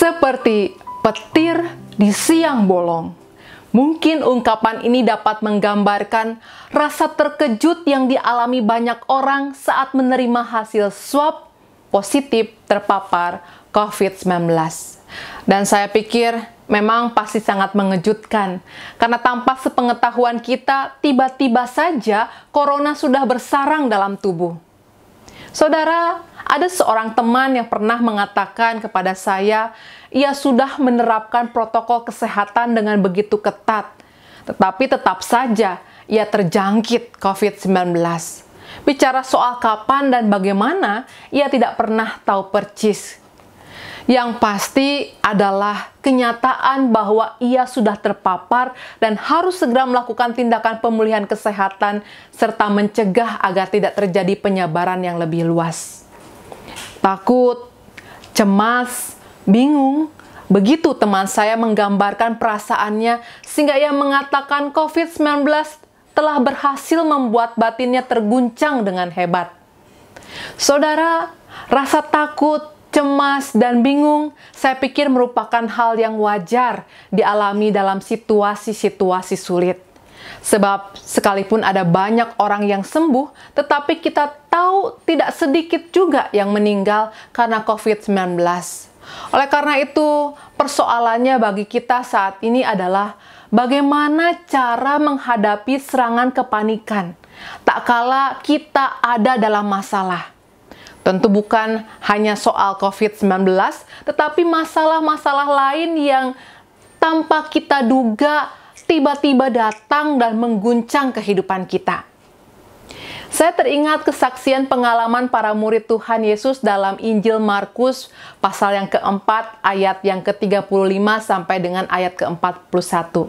Seperti petir di siang bolong. Mungkin ungkapan ini dapat menggambarkan rasa terkejut yang dialami banyak orang saat menerima hasil swab positif terpapar COVID-19. Dan saya pikir memang pasti sangat mengejutkan, karena tanpa sepengetahuan kita, tiba-tiba saja corona sudah bersarang dalam tubuh. Saudara, ada seorang teman yang pernah mengatakan kepada saya, ia sudah menerapkan protokol kesehatan dengan begitu ketat, tetapi tetap saja ia terjangkit COVID-19. Bicara soal kapan dan bagaimana, ia tidak pernah tahu persis. Yang pasti adalah kenyataan bahwa ia sudah terpapar dan harus segera melakukan tindakan pemulihan kesehatan serta mencegah agar tidak terjadi penyebaran yang lebih luas. Takut, cemas, bingung, begitu teman saya menggambarkan perasaannya sehingga ia mengatakan COVID-19 telah berhasil membuat batinnya terguncang dengan hebat. Saudara, rasa takut, cemas, dan bingung saya pikir merupakan hal yang wajar dialami dalam situasi-situasi sulit. Sebab sekalipun ada banyak orang yang sembuh, tetapi kita tahu tidak sedikit juga yang meninggal karena COVID-19. Oleh karena itu, persoalannya bagi kita saat ini adalah bagaimana cara menghadapi serangan kepanikan tak kala kita ada dalam masalah. Tentu bukan hanya soal COVID-19, tetapi masalah-masalah lain yang tanpa kita duga tiba-tiba datang dan mengguncang kehidupan kita. Saya teringat kesaksian pengalaman para murid Tuhan Yesus dalam Injil Markus pasal yang keempat ayat yang ke-35 sampai dengan ayat ke-41.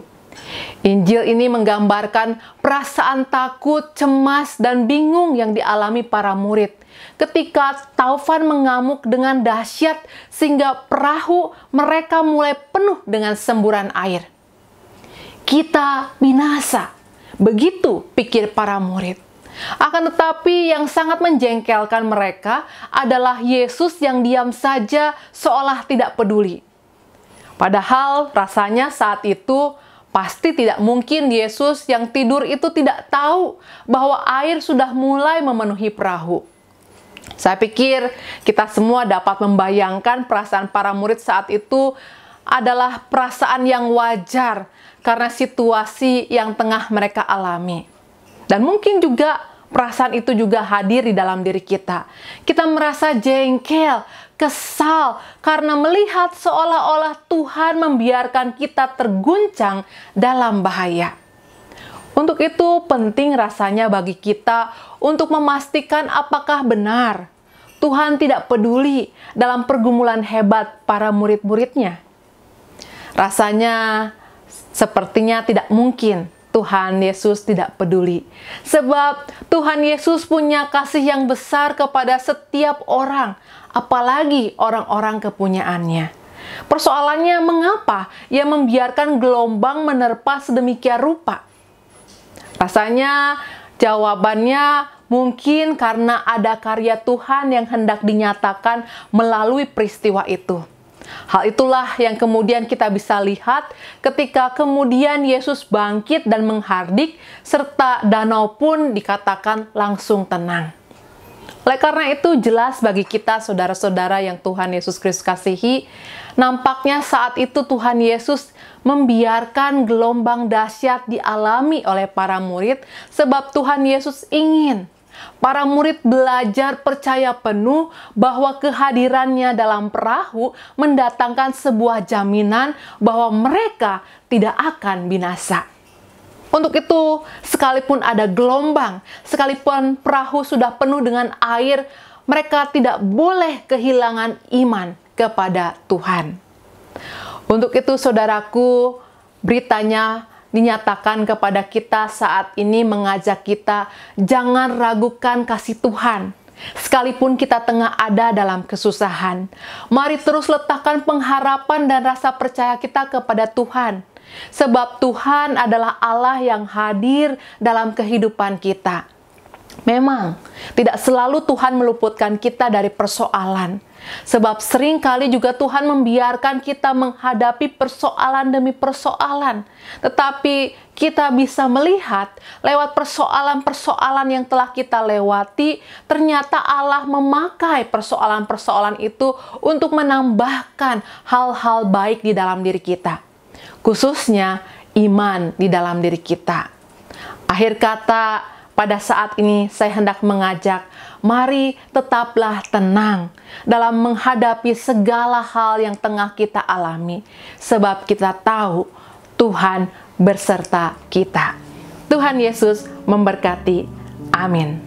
Injil ini menggambarkan perasaan takut, cemas, dan bingung yang dialami para murid ketika taufan mengamuk dengan dahsyat sehingga perahu mereka mulai penuh dengan semburan air. Kita binasa, begitu pikir para murid. Akan tetapi yang sangat menjengkelkan mereka adalah Yesus yang diam saja seolah tidak peduli. Padahal rasanya saat itu pasti tidak mungkin Yesus yang tidur itu tidak tahu bahwa air sudah mulai memenuhi perahu. Saya pikir kita semua dapat membayangkan perasaan para murid saat itu adalah perasaan yang wajar karena situasi yang tengah mereka alami. Dan mungkin juga perasaan itu juga hadir di dalam diri kita. Kita merasa jengkel, kesal karena melihat seolah-olah Tuhan membiarkan kita terguncang dalam bahaya. Untuk itu penting rasanya bagi kita untuk memastikan apakah benar Tuhan tidak peduli dalam pergumulan hebat para murid-muridnya. Rasanya sepertinya tidak mungkin Tuhan Yesus tidak peduli. Sebab Tuhan Yesus punya kasih yang besar kepada setiap orang, apalagi orang-orang kepunyaannya. Persoalannya mengapa ia membiarkan gelombang menerpa sedemikian rupa? Rasanya jawabannya mungkin karena ada karya Tuhan yang hendak dinyatakan melalui peristiwa itu. Hal itulah yang kemudian kita bisa lihat ketika kemudian Yesus bangkit dan menghardik, serta danau pun dikatakan langsung tenang. Oleh karena itu jelas bagi kita saudara-saudara yang Tuhan Yesus Kristus kasihi, nampaknya saat itu Tuhan Yesus membiarkan gelombang dahsyat dialami oleh para murid sebab Tuhan Yesus ingin para murid belajar percaya penuh bahwa kehadirannya dalam perahu mendatangkan sebuah jaminan bahwa mereka tidak akan binasa. Untuk itu, sekalipun ada gelombang, sekalipun perahu sudah penuh dengan air, mereka tidak boleh kehilangan iman kepada Tuhan. Untuk itu, saudaraku, beritanya dinyatakan kepada kita saat ini mengajak kita jangan ragukan kasih Tuhan. Sekalipun kita tengah ada dalam kesusahan, mari terus letakkan pengharapan dan rasa percaya kita kepada Tuhan. Sebab Tuhan adalah Allah yang hadir dalam kehidupan kita. Memang, tidak selalu Tuhan meluputkan kita dari persoalan. Sebab seringkali juga Tuhan membiarkan kita menghadapi persoalan demi persoalan. Tetapi kita bisa melihat lewat persoalan-persoalan yang telah kita lewati, ternyata Allah memakai persoalan-persoalan itu untuk menambahkan hal-hal baik di dalam diri kita. Khususnya iman di dalam diri kita. Akhir kata, pada saat ini saya hendak mengajak, mari tetaplah tenang dalam menghadapi segala hal yang tengah kita alami. Sebab kita tahu Tuhan berserta kita. Tuhan Yesus memberkati. Amin.